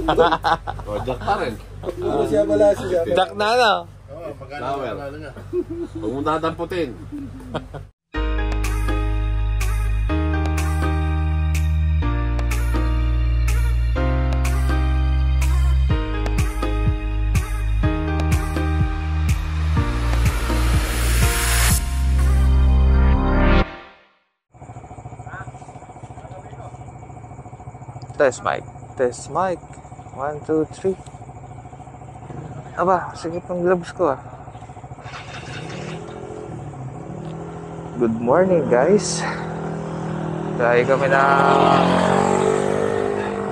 O, Jack pa rin. Siya pala siya. Jack na ano? Oo, magkano niya. Huwag mong tatamputin. Test mic. Test mic. 1, 2, 3. Aba, sige pang gloves ko ah. Good morning guys. Dahil kami na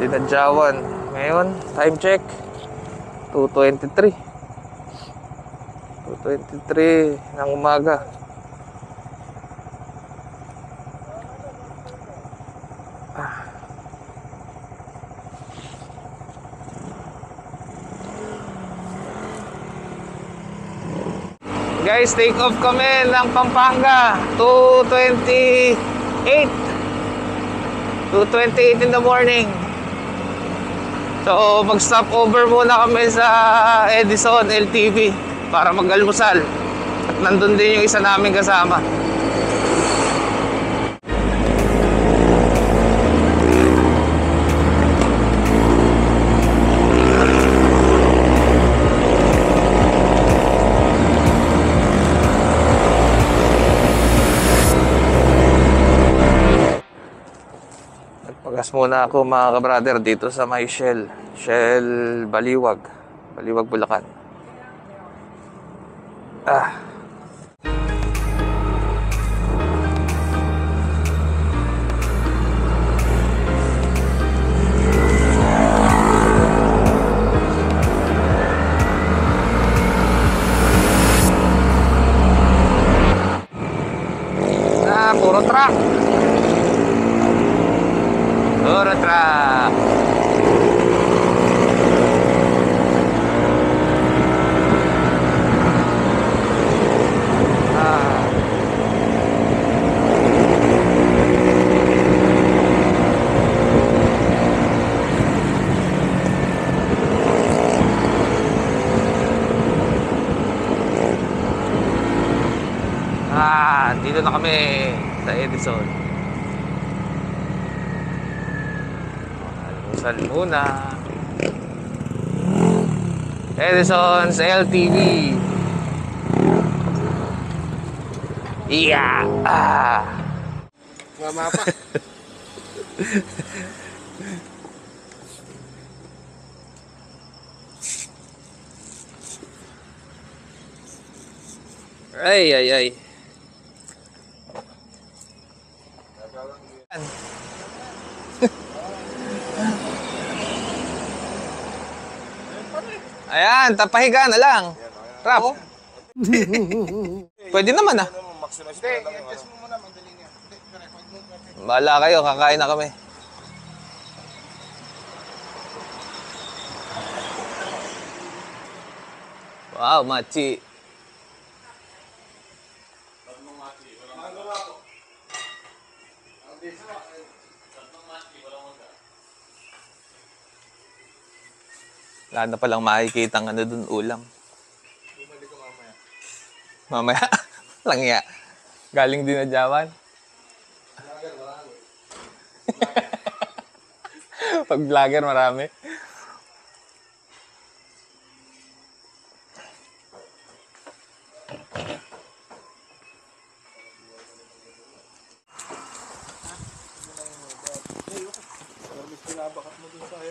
dinadyawan. Ngayon, time check 2:23 ng umaga. Guys, take off kami ng Pampanga 2:28 in the morning. So mag-stop over muna kami sa Edison LTV para mag-almusal. At nandun din yung isa namin kasama. Pagas muna ako mga ka-brother dito sa may Shell Baliwag, Bulacan. Puro truck. Puro truck. Dito na kami sa Edison. Almusal muna. Edison's LTV. Yeah. Mama pa. Ay. Ayan, tapahiga na lang. Rap. Pwede naman ah. Bahala kayo, kakain na kami. Wow, machi. Wala na palang makikita ang ano dun, ulam. Bumalik ko mamaya. Mamaya? Langya. Galing din na Jawan. Vlogger, marami. Pag vlogger, marami.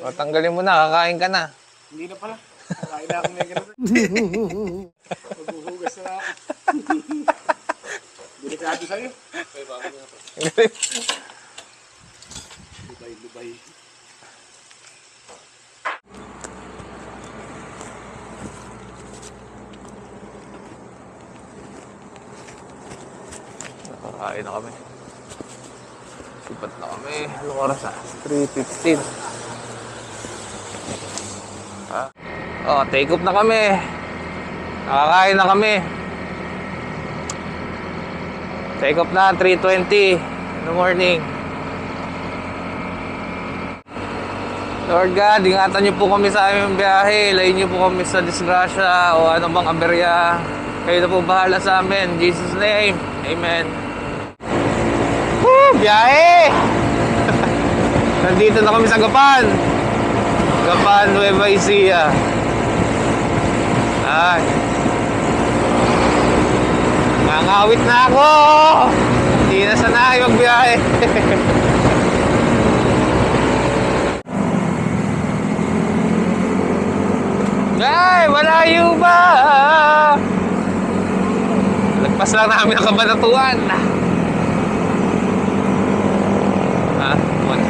O, tanggalin mo na, kakain ka na. Hindi na pala. Kain na akong ganun. Maghuhugas na ako. Delikado sa'yo. Lubay. Nakakain na kami. Sipat na kami. Anong oras na? 3:15. Take off na kami. Nakakain na kami. Take off na, 3:20 in the morning. Lord God, ingatan niyo po kami sa aming biyahe. Ilayin niyo po kami sa disgrasya o anumang aberya. Kayo na po bahala sa amin. In Jesus' name. Amen. Woo! Biyahe! Nandito na kami sa Gapan. Gapan, Nueva Ecija. Ay. Nangawit na ako! Hindi na sanay magbiyahe. Ay, malayo ba? Lagpas lang namin ang Kabanatuan.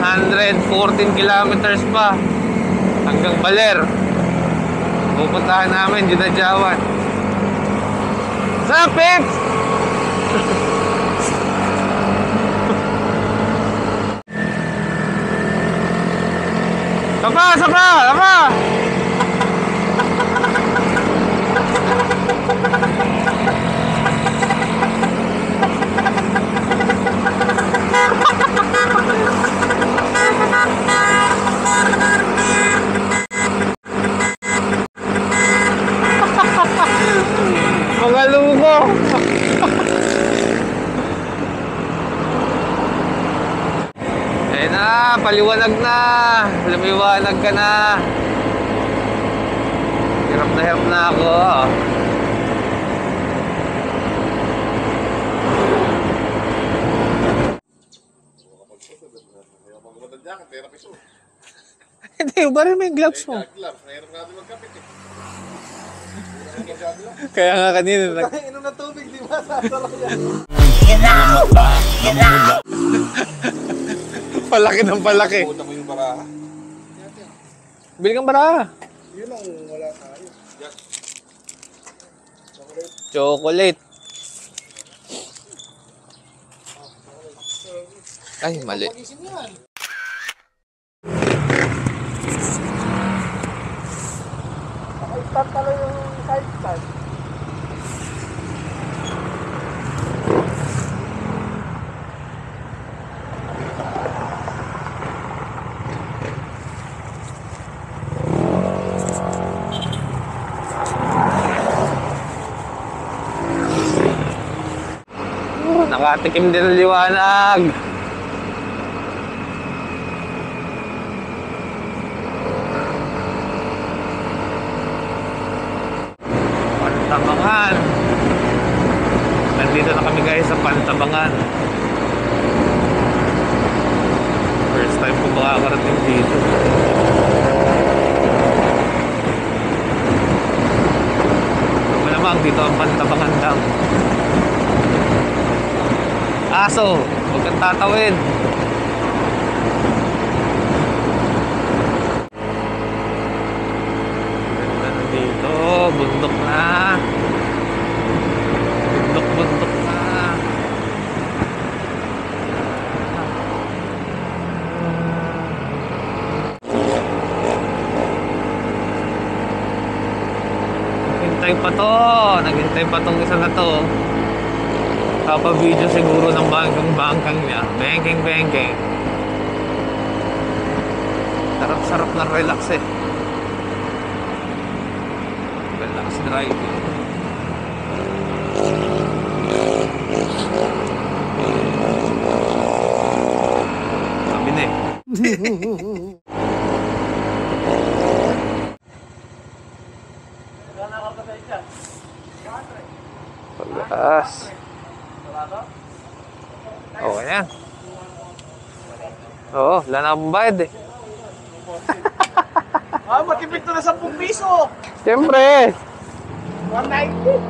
114 kilometers pa hanggang Baler. Pupuntahan namin, Ginadjawan. What's up, Pips? Sapa! Sapa! Sapa! Mga lugo. Ayun na, paliwanag na. Lumiwanag ka na. Hirap na ako. Hindi, ba rin may gloves mo? Kaya nga kanina Inom na tubig, di ba? Sasarap yan. Palaki ng palaki. Puta mo yung baraha. Bili kang baraha. Yun ang wala tayo. Chocolate. Ay, mali. Pagising yan. Start pala yung side stand. Nakatikim din ng liwanag. Pantabangan. Nandito na kami guys sa Pantabangan. First time ko makakarating dito. Malamang dito ang Pantabangan Dam. Aso, huwag kang tatawid. Ganda na dito, bundok na. Bundok na. Naghintay pa to. Naghintay pa tong isa na to. Kapa-video siguro ng bangkang niya. Banking. Sarap-sarap na relax eh. Relax driving. Sabi na eh. Paglaas. Okay yan. Oo, wala na akong bayad eh. Matipid to na 10 piso. Siyempre. 190.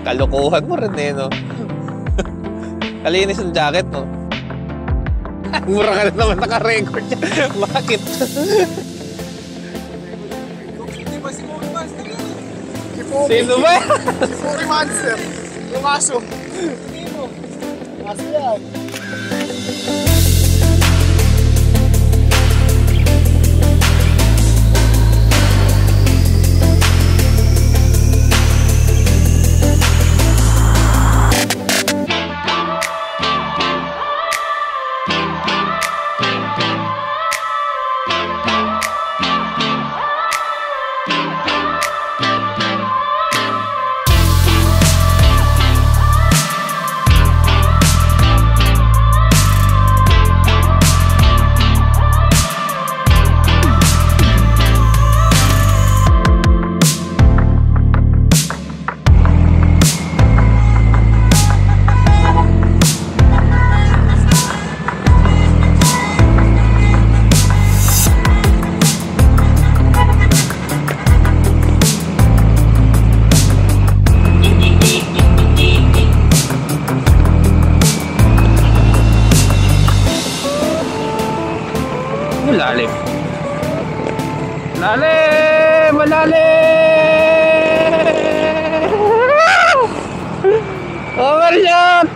Kalokohan mo rin eh, no? Kalinis yung jacket, no? Mura ka na naman naka-record. Bakit? Sino ba? Sorry, monster. Yung aso. Aso yan. Malalim. Malalim! Malalim! Overshot!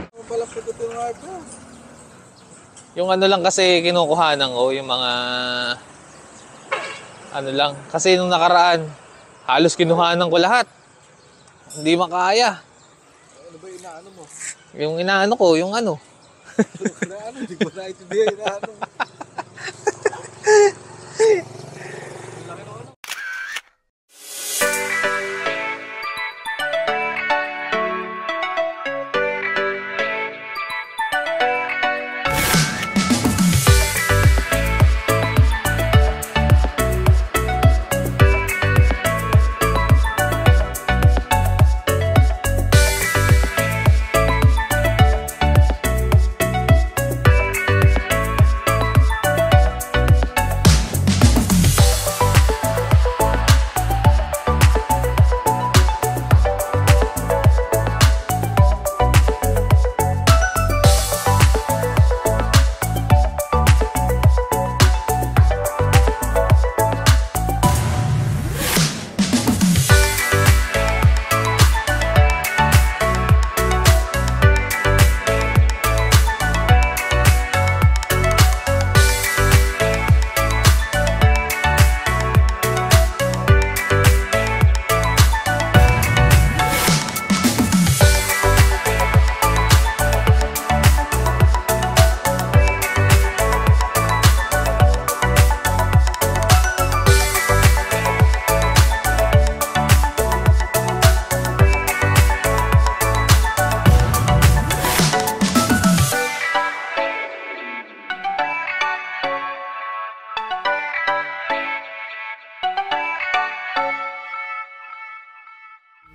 Yung ano lang kasi kinukuhanan ko, yung mga ano lang. Kasi nung nakaraan, halos kinuhanan ko lahat. Hindi makaya. Ano ba inaano mo? Yung inaano ko, yung ano. Inaano? Hindi ko na itindihan inaano.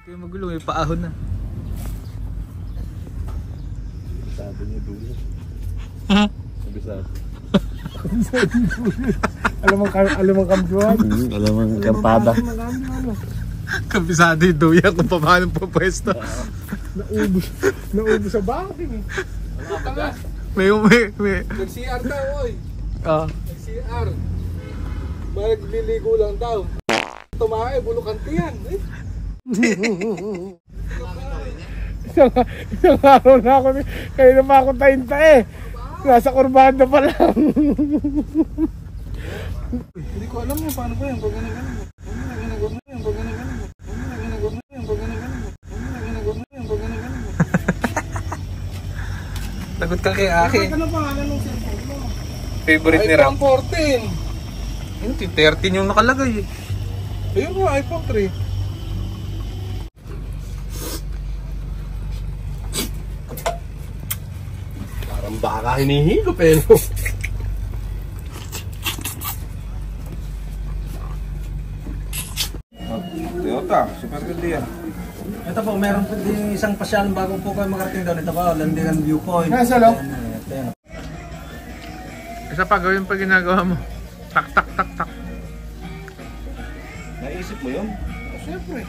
Kayo magulo, may paahon na. Sabi niya dulo. Sabi sabi. Alam mo kamjuan? Alam mo karpada. Kabisado yung duya kung paano pupwesto. Naubos sa baking eh. May. Nag-CR daw, oy. Ah. Nag-CR. Magliligo lang daw. Tumae, bulukanti yan. Eh. Isang araw na ako, kayo na makuntayin ta eh. Nasa kurbada pa lang. Hindi ko alam yan, paano ba yan? Pag ganun-ganun mo. Lagot ka kay Aki. Ano pangalan ng cellphone mo? Favorite ni Ram. iPhone 14. Hindi, 13 yung nakalagay eh. Ayun nga, iPhone 3. Parang baka hinihigop eh. No? Toyota, super good yan. Ito po, meron po din isang pasyal bago po kayo makarating doon. Ito po, Landigan Viewpoint. Nasa lo? Isa pa, gawin pa ginagawa mo. Tak, tak, tak, tak. Naisip mo yun? Siyempre.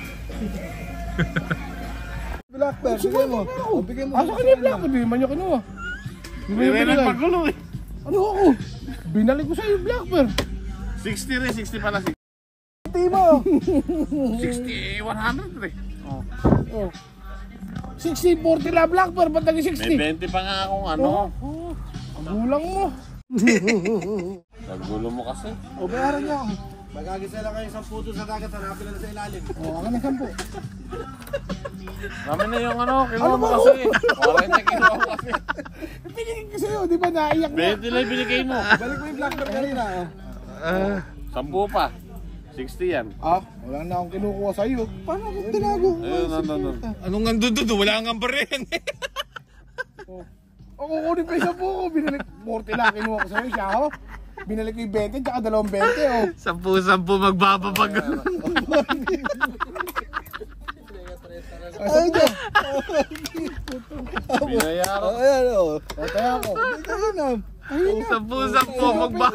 Wala Blackbird, bigay mo. O, bigay mo. Asa ka niya yung Blackbird? Hindi man niya kinuha. Hindi mo yung binigay. Ano ako? Binalik ko sa'yo yung Blackbird. 60 rin, 60 pala. 60, Hindi mo. 100 rin. Oh. 60, 40 la Blackbird, ba't naging 60? May 20 pa nga akong ano. Ang gulang mo. Nagulo mo kasi. O, bayaran niya ako. Magagisa lang kayo 10 puto sa dagat, hanapin na sa ilalim. O, akin na 10. Kami na yung ano, kinuha mo kasi. Oray na kinuha mo kasi. Pinigil ko sa'yo, di ba naiyak na? 20 lang binigay mo. Balik mo yung Blackbird kanina. 10 pa. 60 yan. Ah, wala na akong kinukuha sa'yo. Paano akong tinago? Ayun, ano. Anong nandun doon? Wala kang pa rin. O, kukunin pa isa po ko. Binalik 40 lang kinuha ko sa'yo siya, ho? Binalik ko yung 20, tsaka 2 20, oh. 10 magbababag. Ay, ito. Binayaran. Ayan, o. O, tayo ako. Ayun na. 10 magbababag.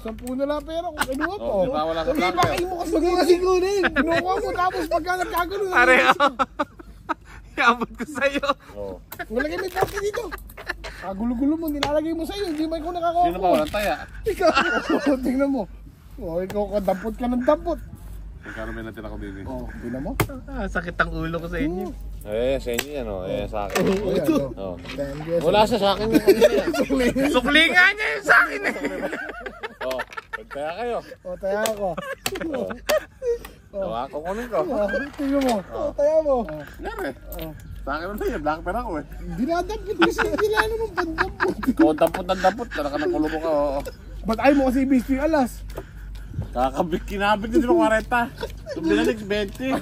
10 na lang pera kung kinuha po. Oh, di ba wala ka Hindi ba Blackbird? kayo mo kasi Huwag mo kasi kunin. kinuha mo tapos pagka nagkagulo na. Pare, iabot ko sa'yo. Oh. Wala kayo may parte dito. Kagulo-gulo mo, nilalagay mo sa'yo. Hindi man ko nakakuha. Sino ba walang taya? Ikaw. Tingnan mo. O, ikaw dampot ka ng dampot. Magkano may natira ko din eh. O, tingnan mo. Sakit ang ulo ko sa inyo. Eh, sa inyo yan oh. Eh, sa akin. O, yan, o. Oh. 10 years. Wala siya sa akin yung kanina yan. Sukli nga niya yun sa akin eh. Oh, magtaya kayo. O, tayo ako. Tawa ko kunin ko. O, tingnan mo. O, tayo mo. Yan eh. Sa akin na tayo, black pen ako eh. Dinadampot kasi nila naman pandampot. Ikaw dampot ng dampot, talaga ng kulo mo ka. Oh. Ba't ayaw mo kasi ibis yung alas? Kinabit din mo 40. So binalik 20.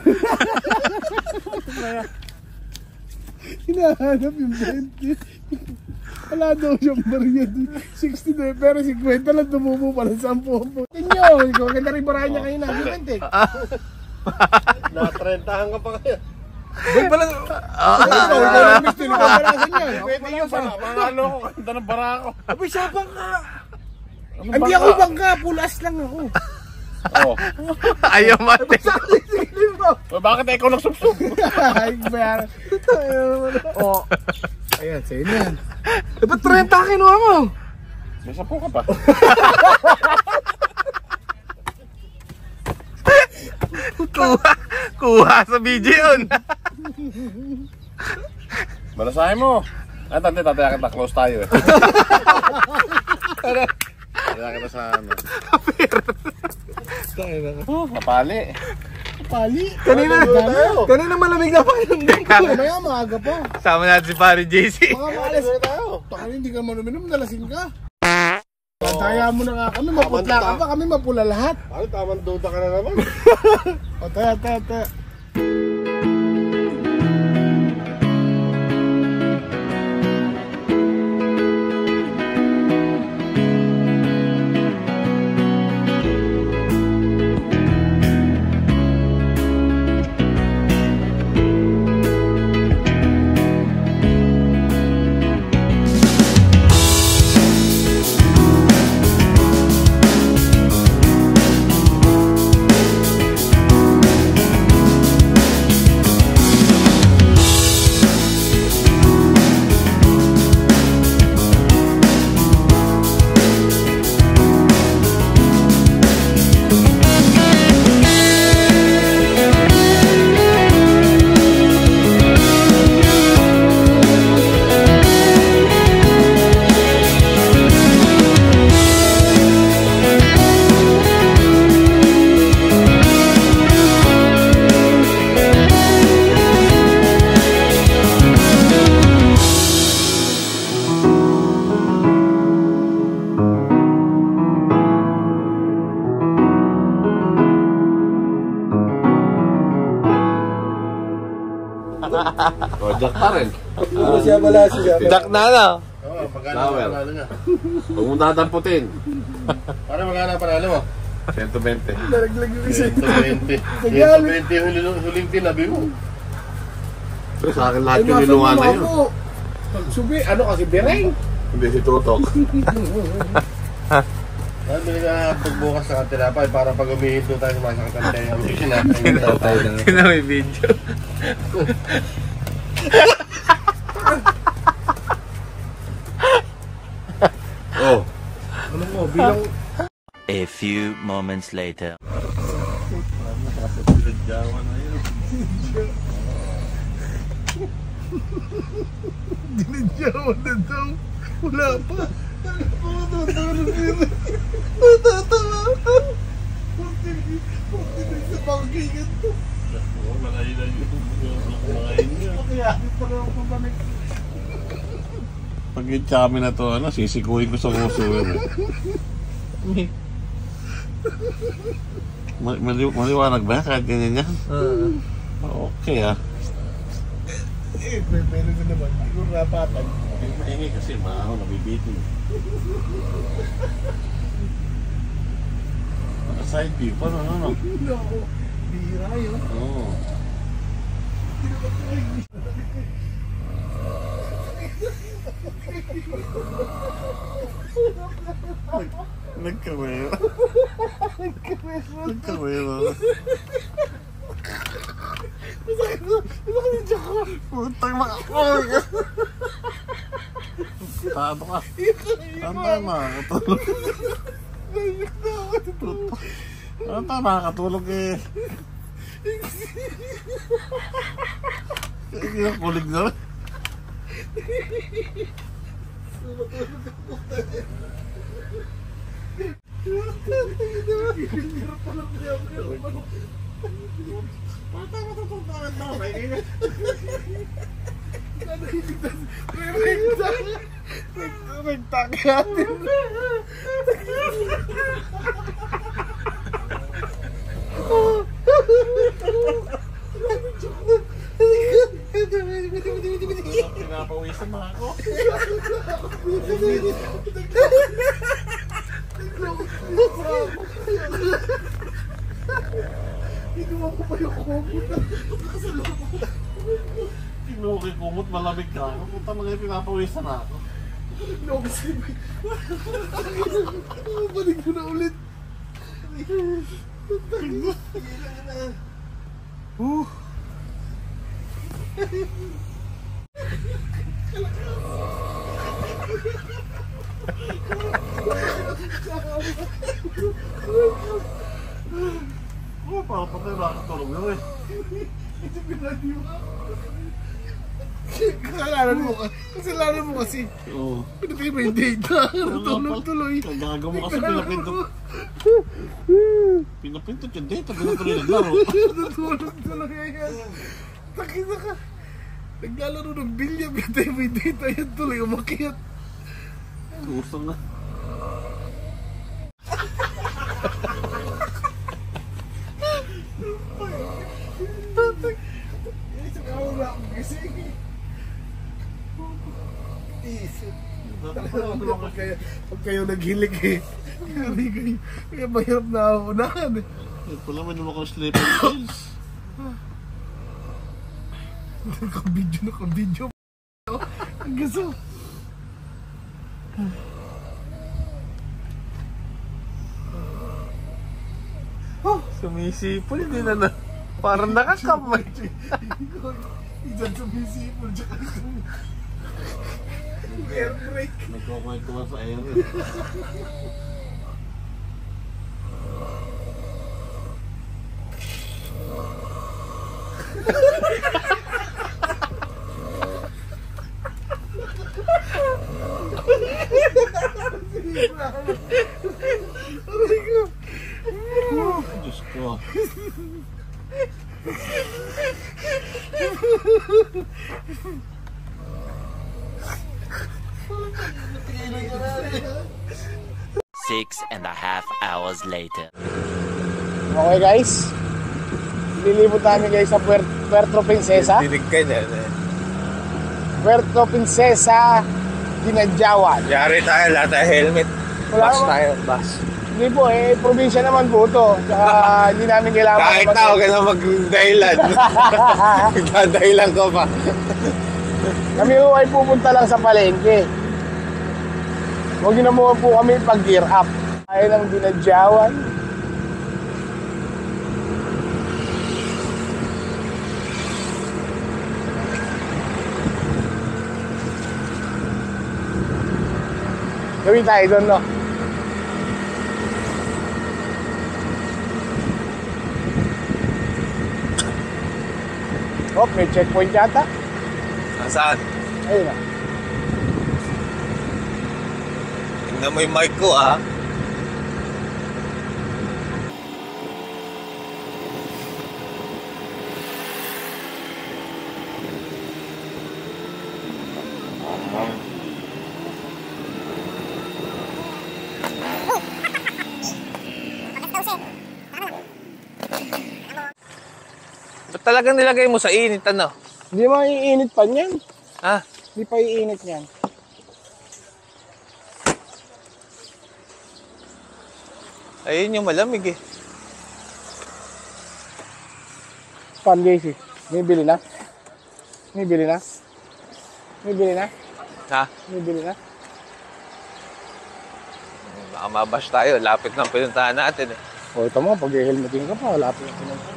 Hinahanap yung 20. Wala daw siyang barya. 60 na pero 50 lang tumubo pala 10. Tinyo, ikaw ganda rin barahan niya kayo na. Juventek. Na 30 ka pa kayo. Ba't pala? Ikaw lang gusto nyo barahan niya. Pwede yung panalo ko, kanta ng bara ako. Abay, siya bangka. Hindi ako bangka, pulas lang ako. Oh. Ayaw mate. Bakit ikaw nagsubsob? Ay, bayar. Oh. Ayan, sa'yo na yan. Ba't 30 kinuha mo? May 10 ka pa. Kuha sa video yun. Balasahin mo. Ay, tataya kita, close tayo eh. Tataya kita sa ano. Kapali. Pali. Kanina malamig na pa yung Mamaya maaga pa. Sama natin si pare JC. Mga maalas. Taka hindi ka manuminom, nalasing ka. Taya mo na nga kami, maputla ka pa, kami mapula lahat. Ano, tamang duda ka na naman. O, taya. Jack pa rin. Ano siya pala siya? Jack na na. Oo, panalo niya. Huwag mong dadamputin. Para magkana panalo mo? 120. Naraglag yung isa. 120. 120 yung huling tinabi mo. Pero sa akin lahat yung niluwa na yun. Subi, ano kasi bereng? Hindi si Tutok. Ano bili ka pagbukas sa tinapay para pag umihinto tayo sa masakit ang tayo. Ulisin natin. Tingnan mo yung video. Oh. Ano mo, bilang... A few moments later. Dinadyawan na daw. Wala pa. Sa pangkingan to. Kaya, ito na ako pabalik. Pag yung chami na to, ano, sisikuhin ko sa uso yun. Maliwanag ba? Kahit ganyan yan? Okay ah. Pero na naman, hindi ko rapatan. Mahingi kasi maaho, nabibitin. Naka-side view pa, ano? No, bihira yun. Oo. Nagkamera. Nagkamera. Putang makakawag ka. Tato ka. Tama, katulog. Tama, katulog eh. Kulig na rin. Pinapawisan na ako. Ginawa ko pa yung kumot. Kinuha ko yung kumot, malamig ka. Puta mga pinapawisan na ako. Balik mo na ulit. Parang patay nakakatulog na eh. Kasalanan mo kasi. Oo. Pinatay mo yung data. Natulog tuloy. Kagago mo kasi pinapindot. Pinapindot yung data. Pinatuloy naglaro. Natulog tuloy yan. Takita ka. Naglalaro ng bilya. Pinatay mo yung data. Yan tuloy umakyat. Kusang na. Pag kayo naghilig eh. Kaya mahirap na unahan eh. Ito lang may naman kong sleeping pills. Nakabidyo. Ang gaso. Sumisipol, hindi na. Parang nakakamay. Isan sumisipol. Air brake. Nagkukwentuhan sa air. Diyos ko. Six and a half hours later. Okay guys, lilibot namin guys sa Puerto Princesa. Dinig ka dyan eh. Puerto Princesa, Dinadyawan. Yari tayo, lahat tayo helmet. Wala Bus naman. tayo, bus. Hindi po eh, probinsya naman po ito. Tsaka hindi namin kailangan. Kahit na, huwag ka na mag-dahilan. Magdadahilan ko pa. Kami po ay pupunta lang sa palengke. Huwag nyo na muna po kami pag-gear up. Ayaw lang Dinadyawan. Gawin tayo doon, no? Oh, may checkpoint yata. Nasaan? Ayun na. Tingnan mo yung mic ko, ah. Ba't talagang nilagay mo sa init, ano? Hindi maiinit pa niyan. Ha? Hindi pa iinit niyan. Ayun yung malamig eh. Pan, JC. May bili na? May bili na? May bili na? Ha? May bili na? Baka mabash tayo. Lapit ng pinuntahan natin eh. O, ito mo, pag helmetin ka pa, wala pa yung pinuntahan.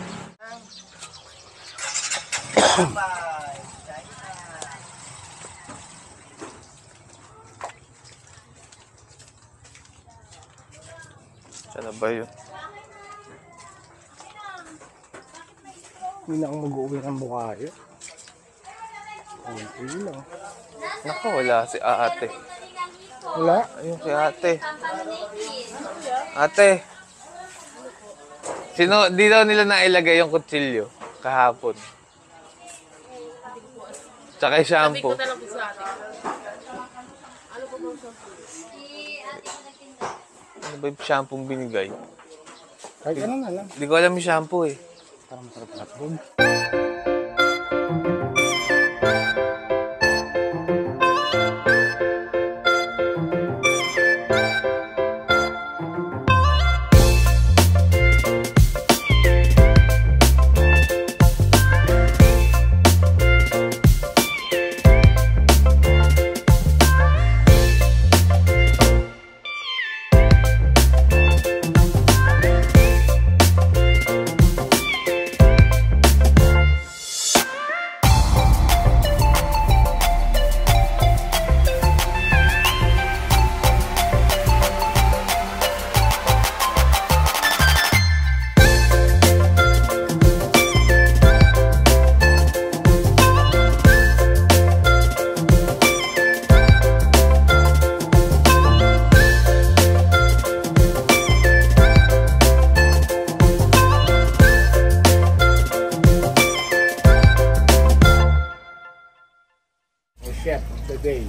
Saan na ba yun? Hindi na akong mag-uwi ng Bukayo. Hindi lang. Naku, wala si ate. Wala? Ayun si ate. Ate. Sino, di daw nila nailagay yung kutsilyo kahapon. Tsaka yung shampoo. Ano ba yung shampoo binigay? Kahit ano na lang. Hindi ko alam yung shampoo eh. Parang masarap na hotdog. Chef of the day.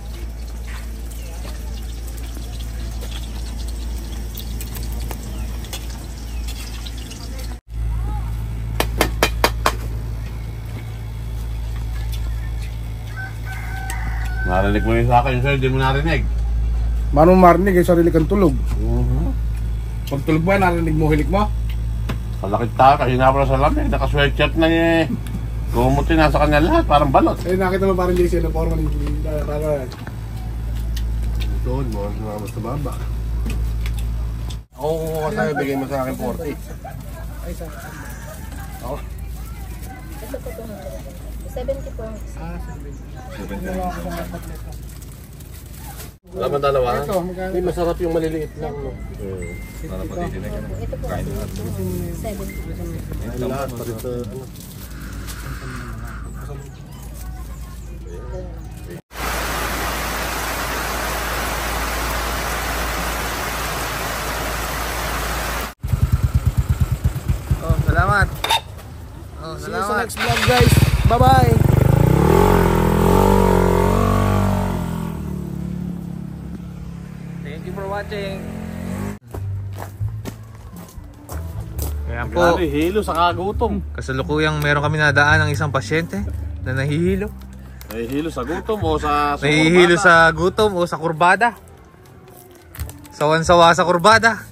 Narinig mo yun sa akin, sir, hindi mo narinig. Manong marinig ay sarili kang tulog. Pag tulog mo, narinig mo hilik mo? Kalakit ta, kasi nga pala sa lamig, naka-sweatshirt na eh. Gumuti na sa kanya lahat, parang balot. Eh, nakita mo parang JC na forma ng kakaroon. Doon mo, mas sa baba. Ako kukuha tayo, bigay mo sa akin 40. Ay, sa Ako? Ito po ito. 70 po. Wala ba dalawa? Ito, magkano? Hindi, masarap yung maliliit lang. No? Ito po. 70. Lahat, pati sa ano. Oh, salamat. Oh, See you sa salamat. next vlog, guys. Bye-bye! Thank you for watching. Ayan po. Grabe, hilo sa kagutom. Kasalukuyang meron kami nadaan ng isang pasyente na nahihilo. Nahihilo sa gutom o sa Nahihilo sa gutom o sa kurbada. Sawan-sawa sa kurbada.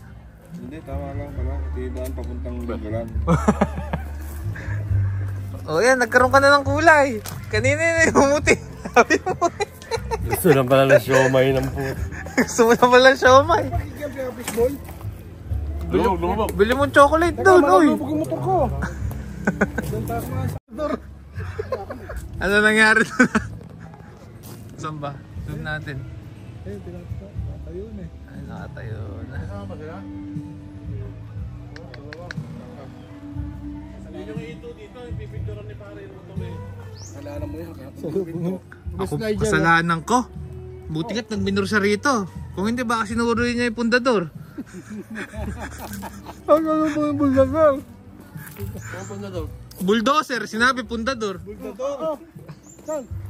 Hindi, tama lang pala. Tinaan papuntang Bigalan. O yan, nagkaroon ka na ng kulay. Kanina yun yung umuti. Sabi mo. Gusto lang pala ng siomay ng po. Gusto mo na pala siomay. Lumabog. Bili mong chocolate doon, oy. Malubog yung motor ko. Ano nangyari doon? Saan ba? Doon natin. Eh, tinatapos. Nakatayo na eh. Ay, nakatayo na. Kasama ba sila? Hindi yung ito dito, ipipinturan ni pare yung motor eh. Alala mo yan. Ako, Kasalanan ko. Buti ka't nagminor siya rito. Kung hindi baka sinuroy niya yung pundador. Ano po yung buldagar? Pupunta daw. Bulldozer, sinabi pundador. Buldagar? Saan?